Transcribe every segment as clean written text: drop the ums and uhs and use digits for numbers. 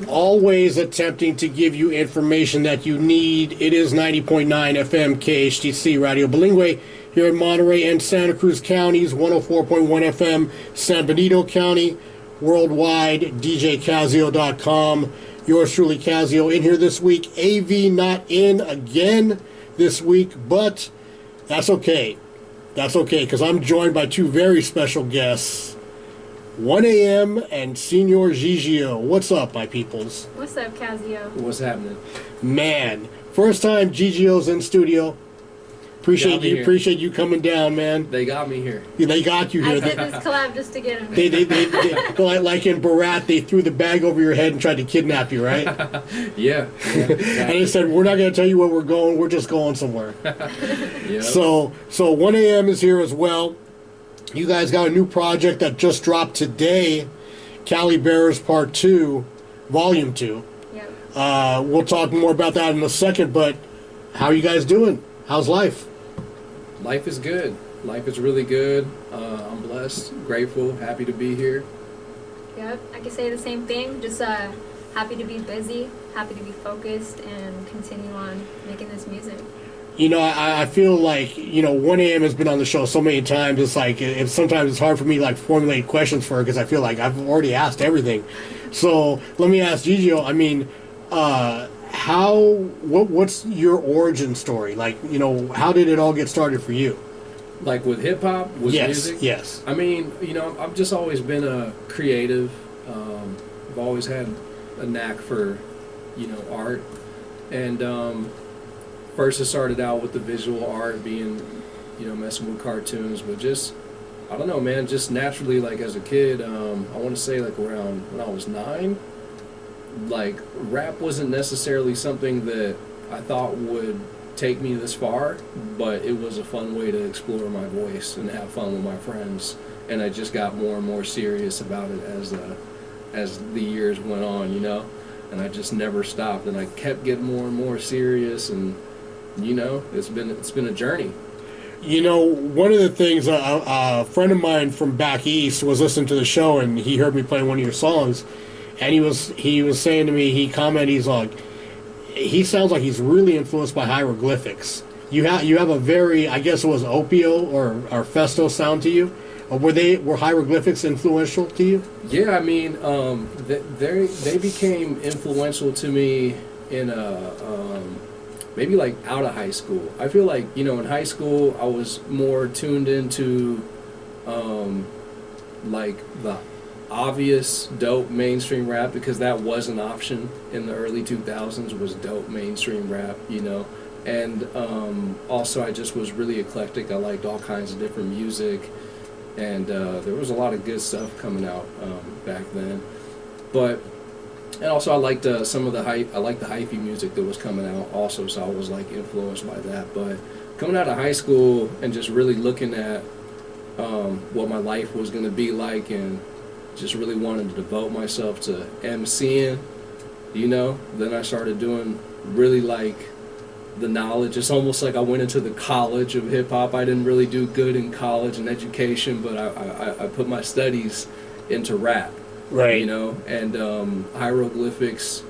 always attempting to give you information that you need. It is 90.9 FM KHDC Radio Bilingüe here in Monterey and Santa Cruz counties, 104.1 FM San Benito County, worldwide, djkazzeo.com. Yours truly, Kazzeo, in here this week. AV not in again this week, but that's okay. That's okay, because I'm joined by two very special guests, 9FM and Senor Gigio. What's up, my peoples? What's up, Kazzeo? What's happening? Man, first time Gigio's in studio. Appreciate you coming down, man. They got me here. Yeah, they got you here. I did this collab just to get him. They like in Barat, they threw the bag over your head and tried to kidnap you, right? Yeah. And they said, we're not going to tell you where we're going. We're just going somewhere. Yep. So 1AM is here as well. You guys got a new project that just dropped today, Cali Bearers Vol.2. Yep. We'll talk more about that in a second, but how are you guys doing? How's life? Life is good. Life is really good. I'm blessed, grateful, happy to be here. Yep, I can say the same thing. Just happy to be busy, happy to be focused, and continue on making this music. You know, I feel like, 1AM has been on the show so many times. It's like, sometimes it's hard for me to formulate questions for her because I feel like I've already asked everything. So let me ask Gigio. I mean, what's your origin story? How did it all get started for you? Like with hip hop, with music? Yes. I mean, I've just always been a creative. I've always had a knack for, art. And first it started out with the visual art, being, messing with cartoons, but just, I don't know, man, just naturally, as a kid, I want to say around when I was 9, rap wasn't necessarily something that I thought would take me this far, but it was a fun way to explore my voice and have fun with my friends. And I just got more and more serious about it as the years went on, and I just never stopped, and I kept getting more and more serious, and it's been a journey. One of the things, a friend of mine from back east was listening to the show, and he heard me playing one of your songs, and he was saying to me, he commented, he's like, he sounds like he's really influenced by hieroglyphics. You have a very, I guess it was Opio or Festo sound to you. Were hieroglyphics influential to you? Yeah, I mean, they became influential to me in maybe out of high school. I feel like, in high school I was more tuned into the obvious dope mainstream rap, because that was an option in the early 2000s, was dope mainstream rap, and also I just was really eclectic. I liked all kinds of different music, and there was a lot of good stuff coming out back then. And also I liked some of the hyphy music that was coming out also, so I was influenced by that. But coming out of high school and just really looking at what my life was going to be like, and just really wanted to devote myself to MCing, then I started doing really the knowledge. It's almost like I went into the college of hip hop. I didn't really do good in college and education, but I put my studies into rap. Right. And hieroglyphics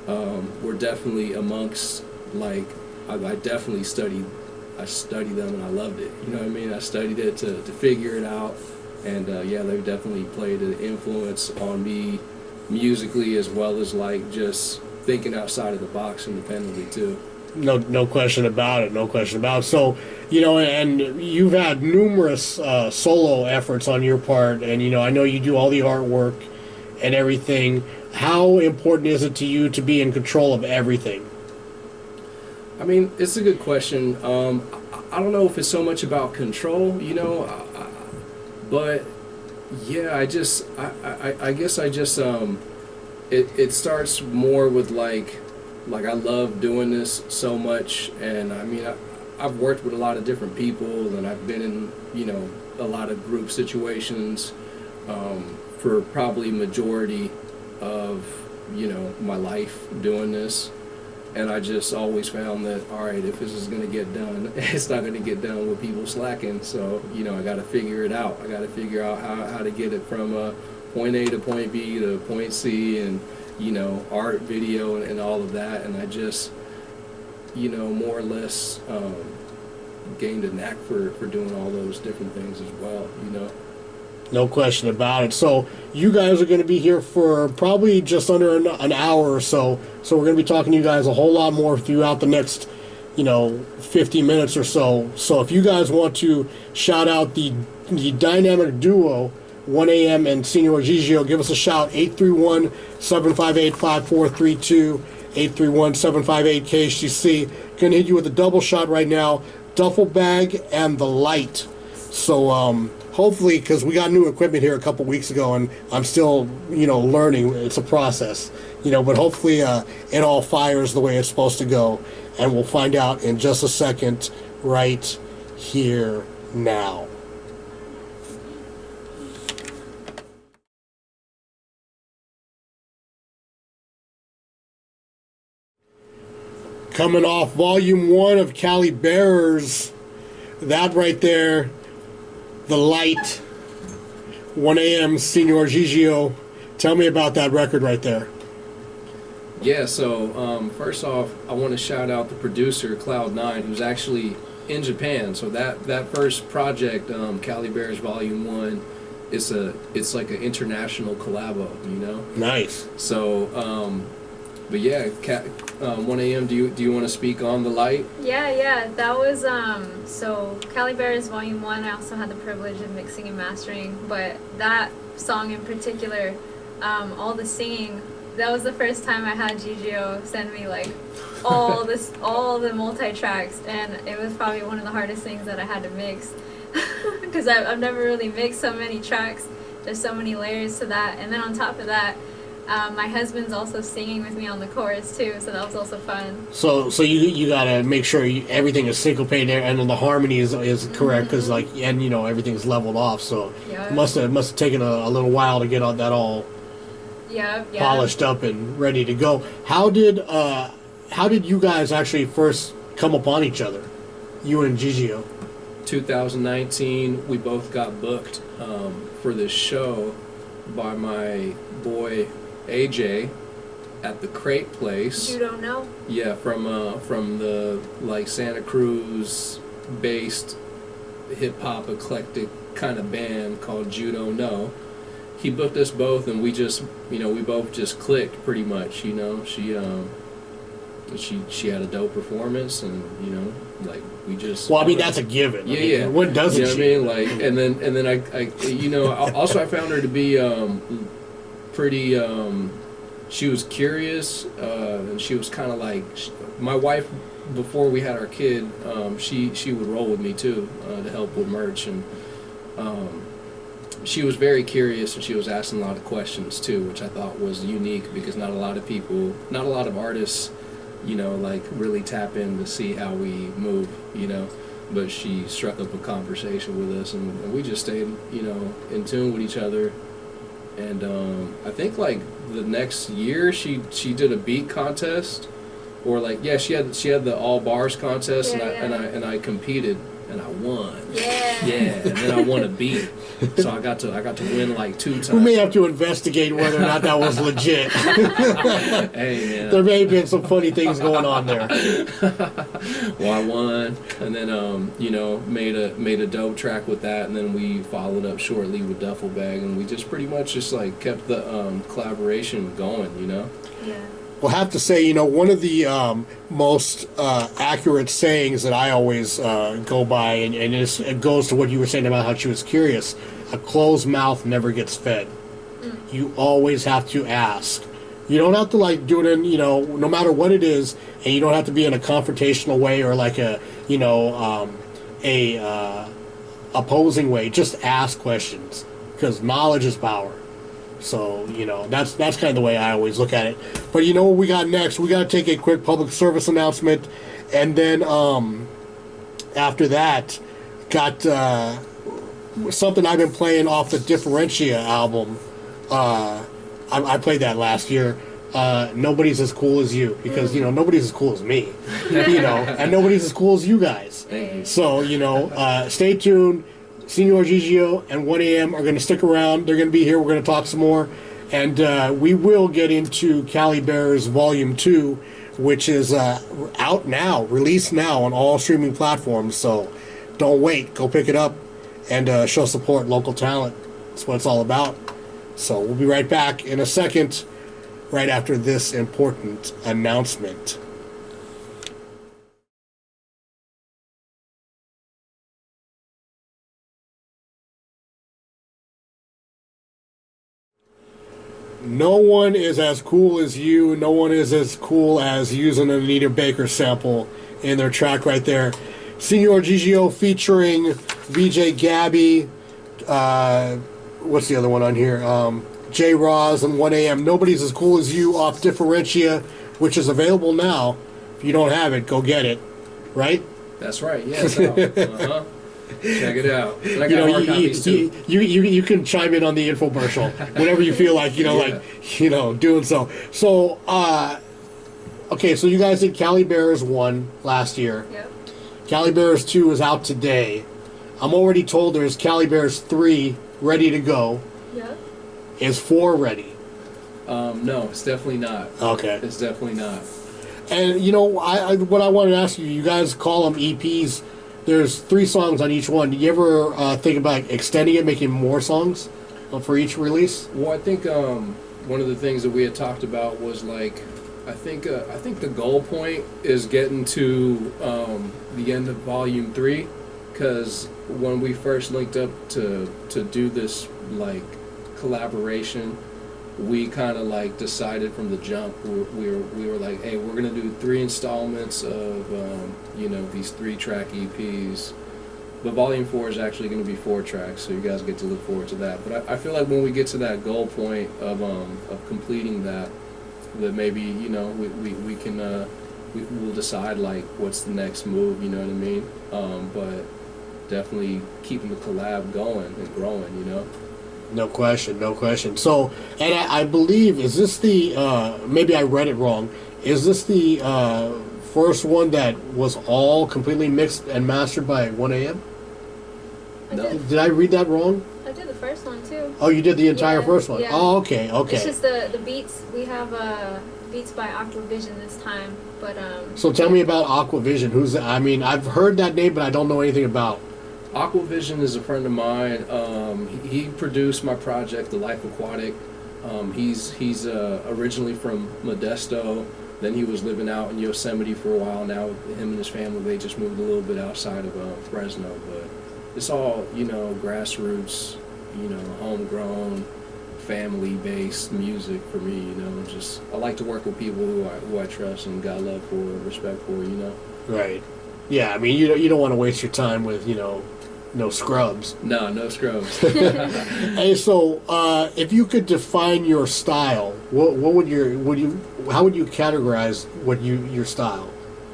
were definitely amongst, I definitely studied them, and I loved it. You know what I mean? I studied it to figure it out, and they definitely played an influence on me musically, as well as just thinking outside of the box independently too. No question about it. No question about it. So, and you've had numerous solo efforts on your part, and I know you do all the artwork and everything. How important is it to you to be in control of everything? I mean, it's a good question. I don't know if it's so much about control, but yeah, I guess it starts more with I love doing this so much, and I mean, I've worked with a lot of different people, and I've been in, a lot of group situations for probably majority of, my life doing this. And I just always found that, all right, if this is going to get done, it's not going to get done with people slacking. So, I got to figure it out. I got to figure out how to get it from point A to point B to point C, and art, video, and all of that. And I just, more or less gained a knack for doing all those different things as well. No question about it. So you guys are going to be here for probably just under an hour or so. So we're going to be talking to you guys a whole lot more throughout the next 50 minutes or so. So if you guys want to shout out the dynamic duo, 1AM and Senor Gigio, give us a shout, 831-758-5432, 831-758-KHDC. Going to hit you with a double shot right now, duffel bag and the light. So hopefully, because we got new equipment here a couple weeks ago, and I'm still, learning. It's a process, but hopefully it all fires the way it's supposed to go. And we'll find out in just a second, right here now. Coming off Volume 1 of Cali Bearers, that right there, the light, 1AM, Senor Gigio. Tell me about that record right there. Yeah, so first off, I want to shout out the producer, Cloud9, who's actually in Japan. So that first project, Cali Bearers Vol.2, it's like an international collabo, Nice. So, but yeah, 1AM, do you want to speak on the light? Yeah, that was, so Cali Bearers Volume 1, I also had the privilege of mixing and mastering, but that song in particular, all the singing, that was the first time I had Gigio send me like all the multi-tracks, and it was probably one of the hardest things that I had to mix because I've never really mixed so many tracks. There's so many layers to that, and then on top of that, my husband's also singing with me on the chorus too, so that was also fun. So you gotta make sure everything is syncopated and then the harmony is correct, because everything's leveled off. So it must have taken a little while to get that all polished up and ready to go. How did you guys actually first come upon each other, you and Gigio? 2019, we both got booked for this show by my boy AJ at the Crate Place. You don't know? Yeah, from the Santa Cruz based hip hop eclectic kind of band called You Don't Know. He booked us both, and we just, we both just clicked pretty much. She had a dope performance, and we just. Well, I mean, that's a given. Yeah. What doesn't she? And then I also I found her to be pretty. She was curious, and she was kind of like my wife. Before we had our kid, she would roll with me too to help with merch, and she was very curious, and she was asking a lot of questions too, which I thought was unique because not a lot of artists, really tap in to see how we move, But she struck up a conversation with us, and we just stayed, in tune with each other. And I think the next year she did a beat contest, or she had the all bars contest, and I competed. And I won. Yeah. And then I won a beat. So I got to win 2 times. We may have to investigate whether or not that was legit. Hey, man. There may have been some funny things going on there. Well, I won, and then made a dope track with that, and then we followed up shortly with Duffel Bag, and we just pretty much just kept the collaboration going, Yeah. Well, I have to say, one of the most accurate sayings that I always go by, and it goes to what you were saying about how she was curious, a closed mouth never gets fed. You always have to ask. You don't have to do it in, no matter what it is, and you don't have to be in a confrontational way or opposing way. Just ask questions, because knowledge is power. So, that's kind of the way I always look at it. But what we got next? We got to take a quick public service announcement, and then after that, got something I've been playing off the Differentia album. I played that last year. Nobody's as cool as you, because nobody's as cool as me, and nobody's as cool as you guys. So stay tuned. Senor Gigio and 1AM are going to stick around. They're going to be here. We're going to talk some more. And we will get into Cali Bearers Vol.2, which is out now, released now on all streaming platforms. So don't wait. Go pick it up and show support local talent. That's what it's all about. So we'll be right back in a second, right after this important announcement. No one is as cool as you. No one is as cool as using an Anita Baker sample in their track right there. Senor Gigio featuring VJ Gabby. What's the other one on here? J. Roz and 1AM. Nobody's as cool as you off Differentia, which is available now. If you don't have it, go get it. Right? That's right. Yes. Check it out. And I got hard copies too. You can chime in on the infomercial whenever you feel like, doing so. So, okay, so you guys did Cali Bearers 1 last year. Yep. Cali Bearers 2 is out today. I'm already told there's Cali Bearers 3 ready to go. Yep. Is 4 ready? No, it's definitely not. Okay. It's definitely not. And, what I wanted to ask you, you guys call them EPs. There's 3 songs on each one. Do you ever think about extending it, making more songs for each release? Well, I think one of the things that we had talked about was I think the goal point is getting to the end of Volume 3, because when we first linked up to do this collaboration, we kind of decided from the jump. We were like, hey, we're gonna do 3 installments of these 3-track EPs, but Volume 4 is actually gonna be 4 tracks, so you guys get to look forward to that. But I feel like when we get to that goal point of completing that maybe we can we'll decide what's the next move. You know what I mean? But definitely keeping the collab going and growing. No question, no question. So, and I believe, is this the, maybe I read it wrong, is this the first one that was all completely mixed and mastered by 1AM? No. Did I read that wrong? I did the first one too. Oh, you did the entire first one? Yeah. Oh, okay. It's just the beats, we have beats by Aquavision this time, but So tell me about Aquavision. I've heard that name, but I don't know anything about. Aquavision is a friend of mine. He produced my project, The Life Aquatic. He's originally from Modesto. Then he was living out in Yosemite for a while. Now him and his family, they just moved a little bit outside of Fresno. But it's all, grassroots, homegrown, family-based music for me. Just I like to work with people who I trust and got love for, respect for. Right. Yeah, you don't want to waste your time with, no scrubs. No scrubs. Hey, so if you could define your style, how would you categorize your style?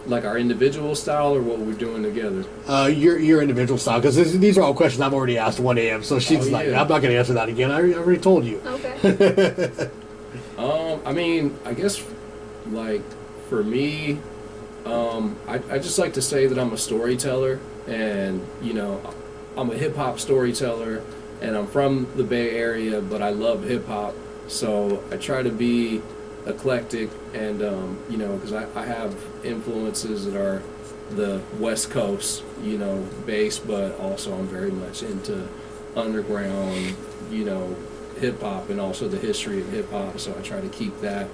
Like our individual style, or what we're doing together? Your individual style, because these are all questions I've already asked 1AM. So she's I'm not going to answer that again. I already told you. Okay. I guess for me, I just like to say that I'm a storyteller, and I'm a hip hop storyteller, and I'm from the Bay Area, but I love hip hop, so I try to be eclectic, and because I have influences that are the West Coast, based, but also I'm very much into underground, hip hop, and also the history of hip hop, so I try to keep that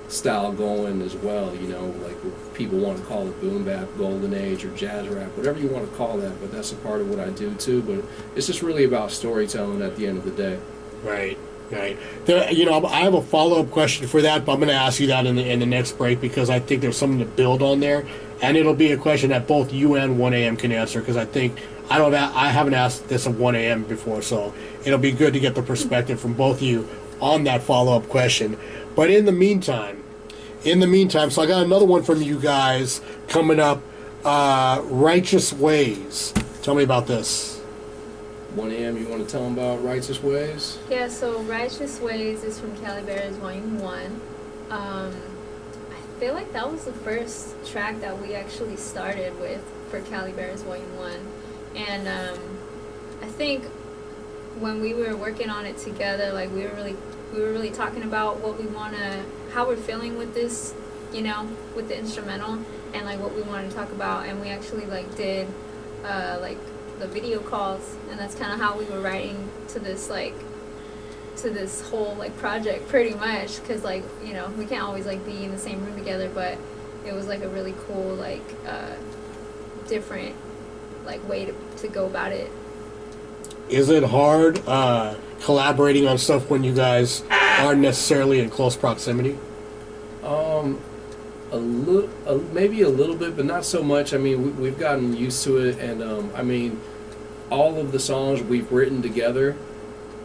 style going as well, people want to call it boom bap, golden age, or jazz rap, whatever you want to call that, but that's a part of what I do too. But it's just really about storytelling at the end of the day. Right. I have a follow-up question for that, but I'm going to ask you that in the next break, because I think there's something to build on there, and it'll be a question that both you and 1AM can answer, because I haven't asked this of 1AM before, so it'll be good to get the perspective from both of you on that follow-up question. But in the meantime, so I got another one from you guys coming up, Righteous Ways. Tell me about this. 1AM, you want to tell them about Righteous Ways? Yeah, so Righteous Ways is from Cali Bearers Vol.1. I feel like that was the first track that we actually started with for Cali Bearers Vol.1. And I think when we were working on it together, we were really we were really talking about what we wanna, how we're feeling with this, you know, with the instrumental, and like what we wanted to talk about, and we actually like did like the video calls, and that's kind of how we were writing to this whole like project pretty much, because like, you know, we can't always like be in the same room together, but it was like a really cool like different like way to go about it. Is it hard collaborating on stuff when you guys aren't necessarily in close proximity? Maybe a little bit, but not so much. I mean, we've gotten used to it, and I mean, all of the songs we've written together,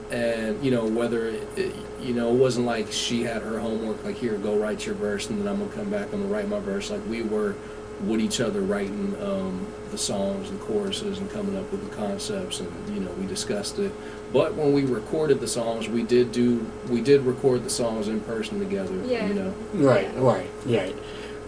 and you know, whether it wasn't like she had her homework, like here, go write your verse, and then I'm gonna come back, I'm gonna write my verse. Like we were with each other writing the songs and choruses and coming up with the concepts, and you know, we discussed it. But when we recorded the songs, we did record the songs in person together. Yeah. You know. Right.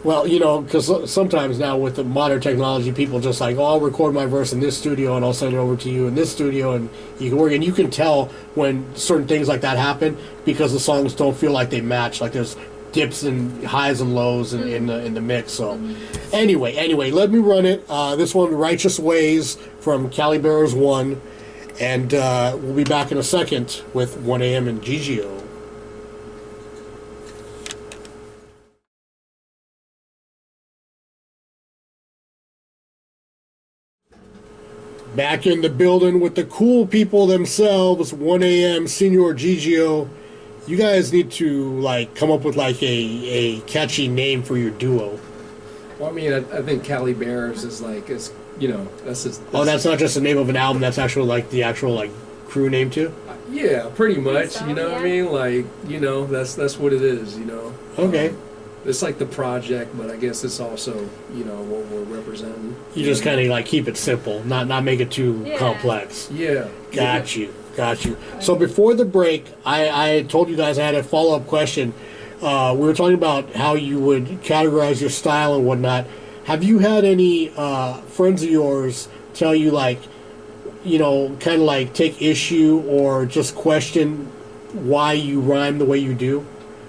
Well, you know, because sometimes now with the modern technology, people just like, oh, I'll record my verse in this studio and I'll send it over to you in this studio, and you can work. And you can tell when certain things like that happen because the songs don't feel like they match. Like there's dips and highs and lows in the mix. So anyway, let me run it. This one, Righteous Ways from Cali Bearers 1. And we'll be back in a second with 1AM and Gigio. Back in the building with the cool people themselves, 1AM, Senor Gigio. You guys need to like come up with like a catchy name for your duo. Well, I mean, I think Cali Bearers is like, it's, you know, that's just... That's not just the name of an album, that's actual like the actual like crew name too? Yeah, pretty much, So, you know what I mean? Like, you know, that's what it is, you know? Okay. It's like the project, but I guess it's also, you know, what we're representing. You just kind of like keep it simple, not make it too complex. Yeah. Got you. So before the break, I told you guys I had a follow-up question. We were talking about how you would categorize your style and whatnot. Have you had any friends of yours tell you, like, you know, kind of like take issue or just question why you rhyme the way you do?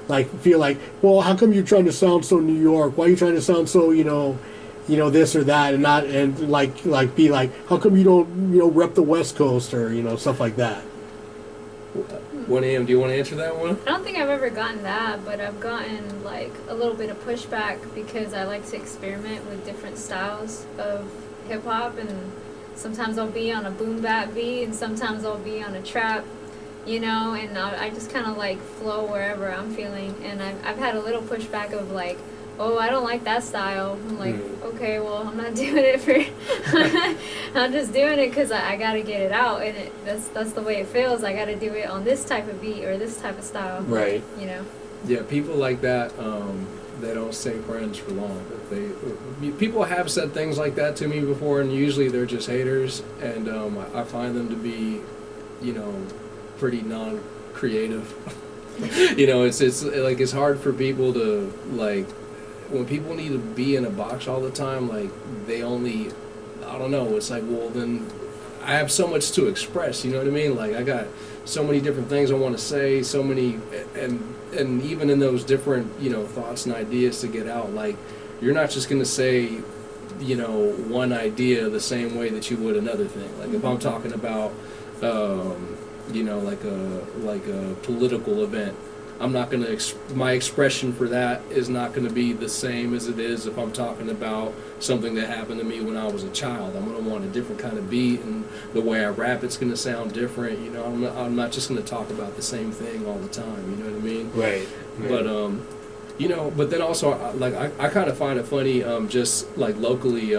Like, feel like, well, how come you're trying to sound so New York? Why are you trying to sound so, you know, this or that, and not, and like be like, how come you don't, you know, rep the West Coast, or, you know, stuff like that? 1AM, do you want to answer that one? I don't think I've ever gotten that, but I've gotten like a little bit of pushback because I like to experiment with different styles of hip hop, and sometimes I'll be on a boom bap beat, and sometimes I'll be on a trap, you know, and I just kind of like flow wherever I'm feeling. And I've had a little pushback of like, oh, I don't like that style. I'm like, okay, well, I'm not doing it for, I'm just doing it because I got to get it out, and that's the way it feels. I got to do it on this type of beat or this type of style. Right. You know? Yeah, people like that, they don't stay friends for long. People have said things like that to me before, and usually they're just haters, and I find them to be, you know, pretty non-creative. You know, it's like, it's hard for people to, like, when people need to be in a box all the time, like, they only, I don't know, it's like, well, then I have so much to express, you know what I mean? Like, I got so many different things I want to say, so many, and even in those different, you know, thoughts and ideas to get out, like, you're not just going to say, you know, one idea the same way that you would another thing. Like, if I'm talking about, you know, like a political event, I'm not going to, my expression for that is not going to be the same as it is if I'm talking about something that happened to me when I was a child. I'm going to want a different kind of beat, and the way I rap, it's going to sound different. You know, I'm not just going to talk about the same thing all the time. You know what I mean? Right. But you know, but then also, like, I kind of find it funny, just like locally,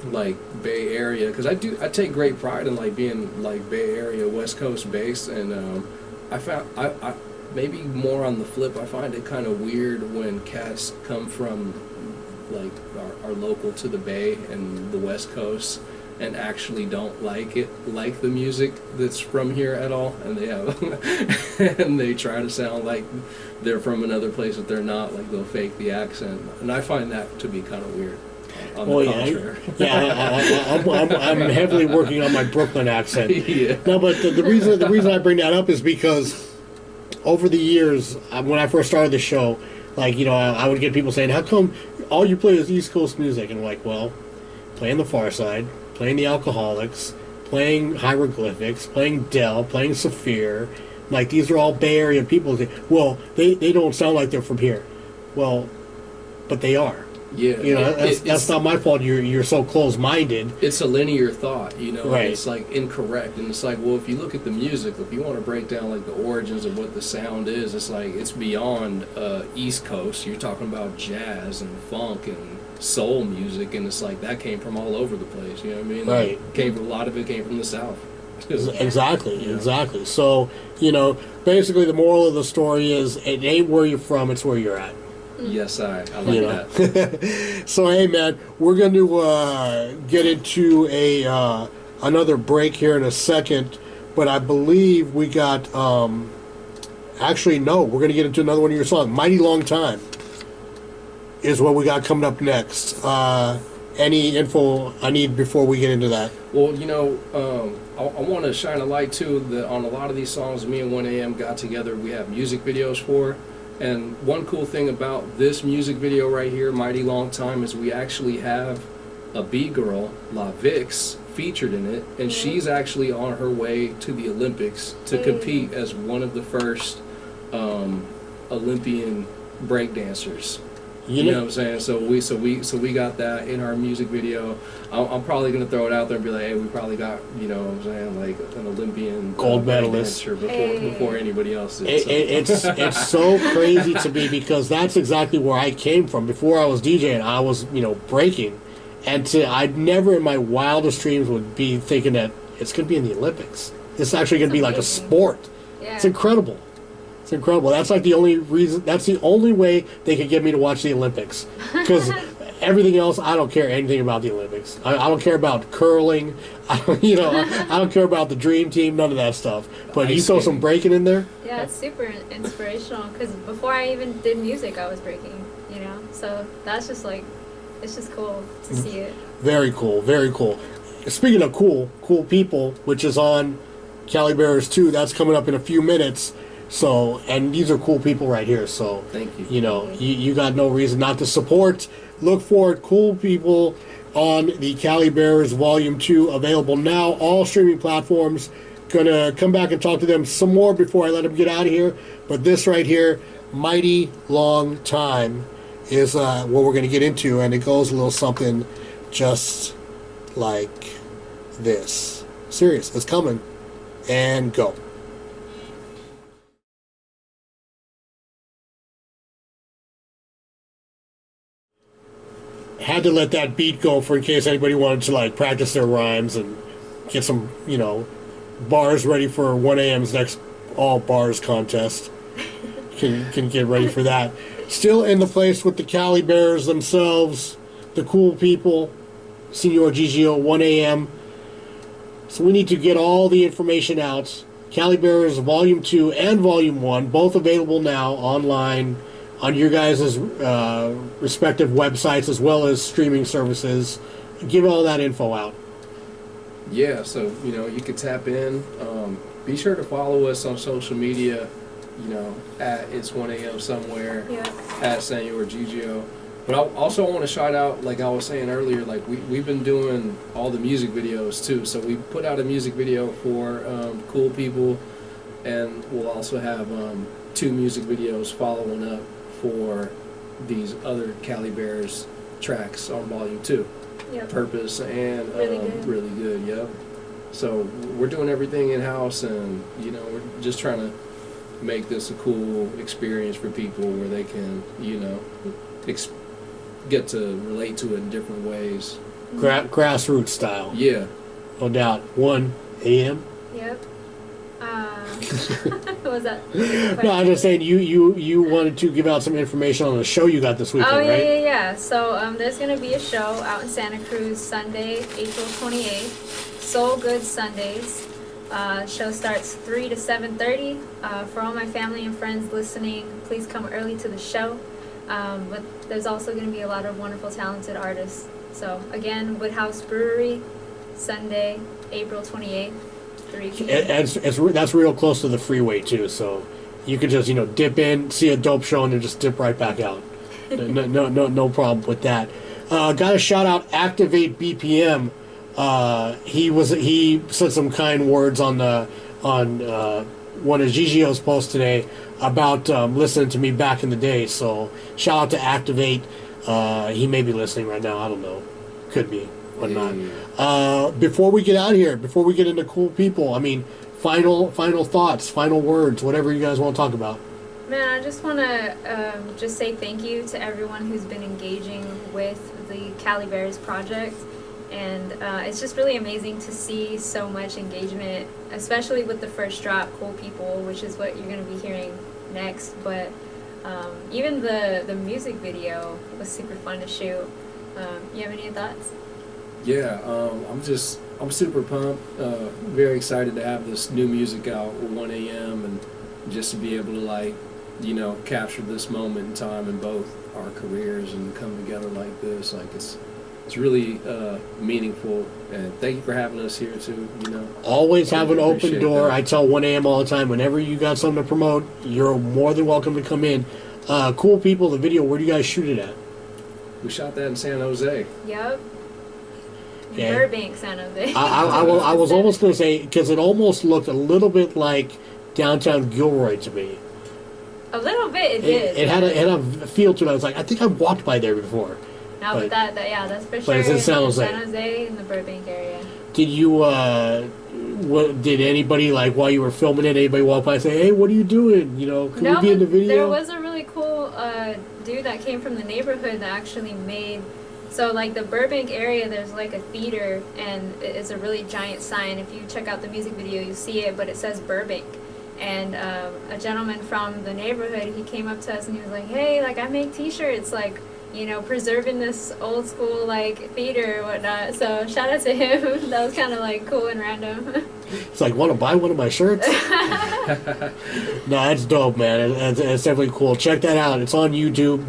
like Bay Area, because I take great pride in like being like Bay Area, West Coast based, and I found I maybe more on the flip, I find it kind of weird when cats come from like are local to the Bay and the West Coast and actually don't like the music that's from here at all, and they have and they try to sound like they're from another place that they're not. Like, they'll fake the accent, and I find that to be kind of weird. On the contrary. I'm heavily working on my Brooklyn accent. Yeah. No, but the reason I bring that up is because over the years, when I first started the show, like, I would get people saying, how come all you play is East Coast music? And I'm like, well, playing the Far Side, playing the Alcoholics, playing Hieroglyphics, playing Dell, playing Saphir. Like, these are all Bay Area people. Well, they don't sound like they're from here. Well, but they are. Yeah. That's not my fault. You're so close-minded. It's a linear thought, Right. And it's like incorrect. And it's like, well, if you look at the music, if you want to break down like the origins of what the sound is, it's like it's beyond East Coast. You're talking about jazz and funk and soul music, and it's like that came from all over the place. You know what I mean? Right. A lot of it came from the South. Exactly. So, basically the moral of the story is it ain't where you're from, it's where you're at. Yes, I like that. So, hey, man, we're going to get into another break here in a second, but I believe we got, actually, no, we're going to get into another one of your songs. Mighty Long Time is what we got coming up next. Any info I need before we get into that? Well, I want to shine a light, too, that on a lot of these songs me and 1AM got together, we have music videos for. And one cool thing about this music video right here, Mighty Long Time, is we actually have a B-girl, La Vix, featured in it. And she's actually on her way to the Olympics to compete as one of the first Olympian breakdancers. You know what I'm saying? So we got that in our music video. I'm probably gonna throw it out there and be like, hey, we probably got, you know what I'm saying, like an Olympian gold medalist before anybody else did. It's so crazy to me because that's exactly where I came from. Before I was DJing, I was breaking, and I'd never in my wildest dreams would be thinking that it's gonna be in the Olympics. It's actually gonna be like a sport. Yeah. It's incredible. It's incredible. That's like the only reason. That's the only way they could get me to watch the Olympics. Because everything else, I don't care anything about the Olympics. I don't care about curling. I don't care about the dream team. None of that stuff. But you throw some breaking in there. Yeah, it's super inspirational. Because before I even did music, I was breaking. So that's just like, it's just cool to see it. Very cool. Very cool. Speaking of cool people, which is on Cali Bearers 2, that's coming up in a few minutes. So, and these are cool people right here. So, thank you. You got no reason not to support. Look for it. Cool people on the Cali Bearers Volume 2, available now. All streaming platforms. Gonna come back and talk to them some more before I let them get out of here. But this right here, Mighty Long Time, is what we're gonna get into, and it goes a little something just like this. Serious, it's coming, and go. Had to let that beat go for in case anybody wanted to practice their rhymes and get some bars ready for 1AM's next all bars contest. Can get ready for that. Still in the place with the Cali Bears themselves, the cool people, Senor Gigio, 1AM. So we need to get all the information out. Cali Bearers Volume 2 and Volume 1, both available now online on your guys' respective websites as well as streaming services. Give all that info out. Yeah, so, you can tap in. Be sure to follow us on social media, at It's 1AM somewhere, at Senor Gigio. But I also want to shout out, like I was saying earlier, like we've been doing all the music videos too. So we put out a music video for Cool People, and we'll also have 2 music videos following up for these other Cali Bears tracks on Volume 2. Yep. Purpose and Really good, yep. So we're doing everything in-house, and we're just trying to make this a cool experience for people where they can get to relate to it in different ways. Grassroots style. Yeah. No doubt. 1 AM? Yep. What was that? No, I'm just saying you wanted to give out some information on the show you got this weekend, right? Yeah. So there's going to be a show out in Santa Cruz Sunday, April 28th. So Good Sundays. Show starts 3 to 7:30. For all my family and friends listening, please come early to the show. But there's also going to be a lot of wonderful, talented artists. So again, Woodhouse Brewery, Sunday, April 28th. 3 p.m. That's real close to the freeway too, so You could just, dip in, see a dope show, and then just dip right back out. No problem with that. Got to shout out Activate BPM. He said some kind words on one of Gigio's posts today about listening to me back in the day. So shout out to Activate. He may be listening right now. I don't know. Could be, but not. Before we get out of here, before we get into cool people, I mean, final thoughts, final words, whatever you guys want to talk about. Man, I just want to just say thank you to everyone who's been engaging with the Cali Bearers project. And it's just really amazing to see so much engagement, especially with the first drop, Cool People, which is what you're going to be hearing next. But even the music video was super fun to shoot. You have any thoughts? Yeah, I'm super pumped, very excited to have this new music out at 1 a.m. and just to be able to capture this moment in time in both our careers and come together like this. Like it's really meaningful, and thank you for having us here too. Always have an open door. That. I tell 1 a.m. all the time, whenever you got something to promote, you're more than welcome to come in. Cool People, the video, where do you guys shoot it at? We shot that in San Jose. Yep. Yeah. Burbank, San Jose. I was almost going to say, because it almost looked a little bit like downtown Gilroy to me. A little bit, it did. It had a feel to it. I was like, I think I've walked by there before. No, but that's for sure. But it's in San Jose. San Jose in the Burbank area. Did you, did anybody, while you were filming it, anybody walk by and say, hey, what are you doing? Can we be in the video? There was a really cool dude that came from the neighborhood that actually made, so the Burbank area, there's a theater, and it's a really giant sign. If you check out the music video, you see it, but it says Burbank. And a gentleman from the neighborhood, he came up to us and he was like, hey, I make t-shirts, preserving this old school theater or whatnot. So shout out to him. That was kind of cool and random. It's want to buy one of my shirts? No, that's dope, man. It's definitely cool. Check that out. It's on YouTube.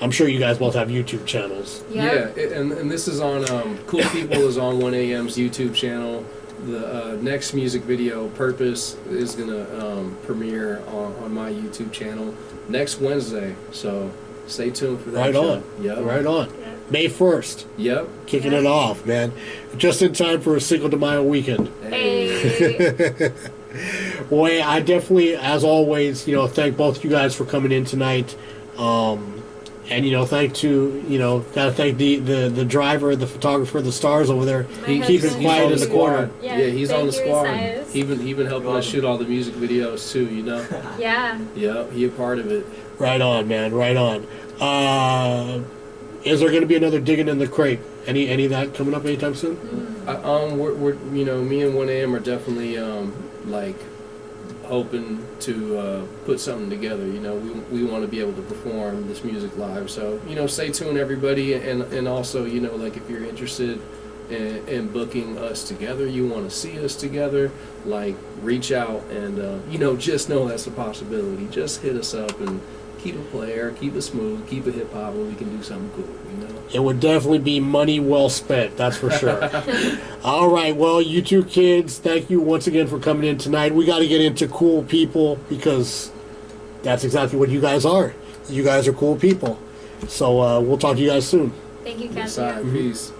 I'm sure you guys both have YouTube channels. Yep. Yeah, and this is on Cool People is on 1 a.m.'s YouTube channel. The next music video, Purpose, is gonna premiere on my YouTube channel next Wednesday. So stay tuned for that. Right on. Yep. Right on. Yeah. May 1st. Yep. Kicking it off, man. Just in time for a Cinco de Mayo weekend. Hey. Boy, I definitely, as always, thank both you guys for coming in tonight. And gotta thank the driver, the photographer, the stars over there. He keep it quiet in the corner. Yeah, he's on the squad. Sias. He been helping us shoot all the music videos too. Yeah. Yep, he a part of it. Right on, man. Right on. Is there going to be another digging in the crate? Any of that coming up anytime soon? We're me and 1 a.m. are definitely hoping to put something together. We want to be able to perform this music live. So stay tuned, everybody, and also if you're interested in booking us together, you want to see us together, reach out and just know that's a possibility. Just hit us up and keep it player, keep it smooth, keep it hip hop, and we can do something cool. It would definitely be money well spent, that's for sure. All right, well, you two kids, thank you once again for coming in tonight. We got to get into cool people because that's exactly what you guys are. You guys are cool people. So we'll talk to you guys soon. Thank you, Yes, Kazzeo. Peace.